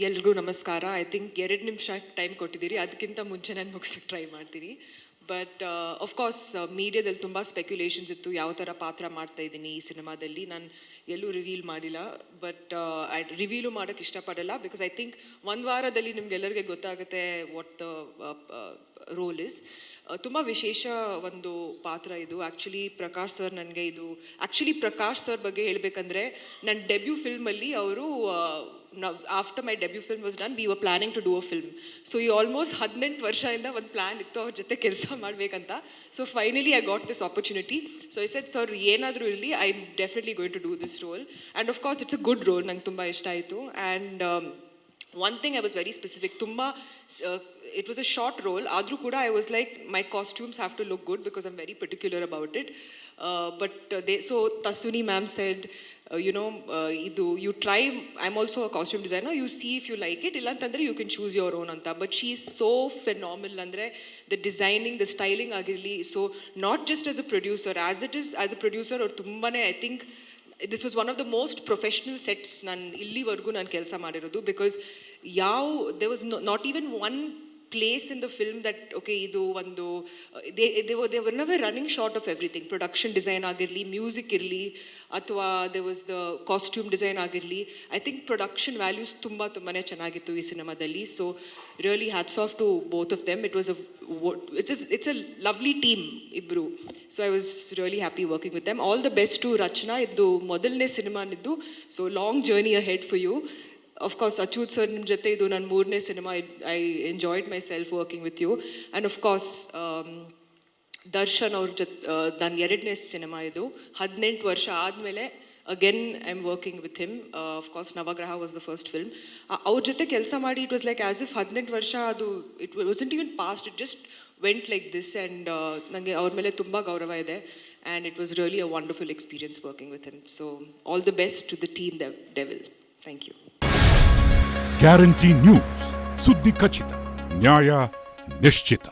ಎಲ್ರಿಗೂ ನಮಸ್ಕಾರ. I think 2 ನಿಮಿಷ ಟೈಮ್ ಕೊಟ್ಟಿದ್ದೀರಿ, ಅದಕ್ಕಿಂತ ಮುಂಚೆ ನಾನು ಮುಗಿಸೋಕ್ಕೆ ಟ್ರೈ ಮಾಡ್ತೀನಿ. ಬಟ್ ಆಫ್ಕೋರ್ಸ್ ಮೀಡಿಯಾದಲ್ಲಿ ತುಂಬ ಸ್ಪೆಕ್ಯುಲೇಷನ್ಸ್ ಇತ್ತು, ಯಾವ ಥರ ಪಾತ್ರ ಮಾಡ್ತಾ ಇದ್ದೀನಿ ಈ ಸಿನಿಮಾದಲ್ಲಿ. ನಾನು ಎಲ್ಲೂ ರಿವೀಲ್ ಮಾಡಿಲ್ಲ, ಬಟ್ ರಿವೀಲು ಮಾಡೋಕ್ಕೆ ಇಷ್ಟಪಡಲ್ಲ. ಬಿಕಾಸ್ ಐ ಥಿಂಕ್ ಒಂದು ವಾರದಲ್ಲಿ ನಿಮ್ಗೆಲ್ಲರಿಗೆ ಗೊತ್ತಾಗುತ್ತೆ ವಾಟ್ ದ ರೋಲ್ ಇಸ್. ತುಂಬ ವಿಶೇಷ ಒಂದು ಪಾತ್ರ ಇದು. ಆ್ಯಕ್ಚುಲಿ ಪ್ರಕಾಶ್ ಸರ್ ಬಗ್ಗೆ ಹೇಳಬೇಕಂದ್ರೆ, ನನ್ನ ಡೆಬ್ಯೂ ಫಿಲ್ಮಲ್ಲಿ ಅವರು after my debut film was done, we were planning to do a film. So ಈ ಆಲ್ಮೋಸ್ಟ್ 18 ವರ್ಷದಿಂದ ಒಂದು ಪ್ಲ್ಯಾನ್ ಇತ್ತು ಅವ್ರ ಜೊತೆ ಕೆಲಸ ಮಾಡಬೇಕಂತ. So finally I got this opportunity. So I said, sir ಏನಾದರೂ ಇರಲಿ, I am definitely going to do this role. And of course it's a good role, ನಂಗೆ ತುಂಬ ಇಷ್ಟ ಆಯಿತು. And one thing I was very specific, it was a short role, ಆದರೂ ಕೂಡ I was like, my costumes have to look good because I'm very particular about it. So Tasuni ma'am said, you try, I'm also a costume designer, you see if you like it, illa antandre you can choose your own anta. But she is so phenomenal, andre the designing, the styling agirli. So not just as a producer, as a producer or tumbane, I think this was one of the most professional sets ನಾನು ಇಲ್ಲಿವರೆಗೂ ನಾನು ಕೆಲಸ ಮಾಡಿರೋದು. Because there was not even one place in the film that okay ಇದು ಒಂದು they were never running short of everything. Production design ಆಗಿರಲಿ, music ಇರಲಿ, ಅಥವಾ there was the costume design ಆಗಿರಲಿ. I think production values ತುಂಬಾನೇ ಚೆನ್ನಾಗಿತ್ತು ಈ ಸಿನಿಮಾದಲ್ಲಿ. So really hats off to both of them. It's a lovely team ಇಬ್ರು. So I was really happy working with them. All the best to Rachna. ಇದು ಮೊದಲನೇ cinema ನಿದ್ದು, so long journey ahead for you. Of course, Achut sir ನಿಮ್ಮ ಜೊತೆ ಇದು ನನ್ನ 3ನೇ cinema. I enjoyed myself working with you. And of course, Darshan ಅವ್ರ ಜೊತೆ ನನ್ನ 2ನೇ ಸಿನಿಮಾ ಇದು. 18 ವರ್ಷ ಆದಮೇಲೆ again I'm working with him. Of course, Navagraha was the first film. ಅವ್ರ ಜೊತೆ ಕೆಲಸ ಮಾಡಿ it was like as if 18 ವರ್ಷ ಅದು it wasn't even past, it just went like this. And ನನಗೆ ಅವ್ರ ಮೇಲೆ ತುಂಬ ಗೌರವ ಇದೆ. And it was really a wonderful experience working with him. So all the best to the team, Devil. Thank you. Guarantee news, ಸುದ್ದಿ ಖಚಿತ, ನ್ಯಾಯ ನಿಶ್ಚಿತ.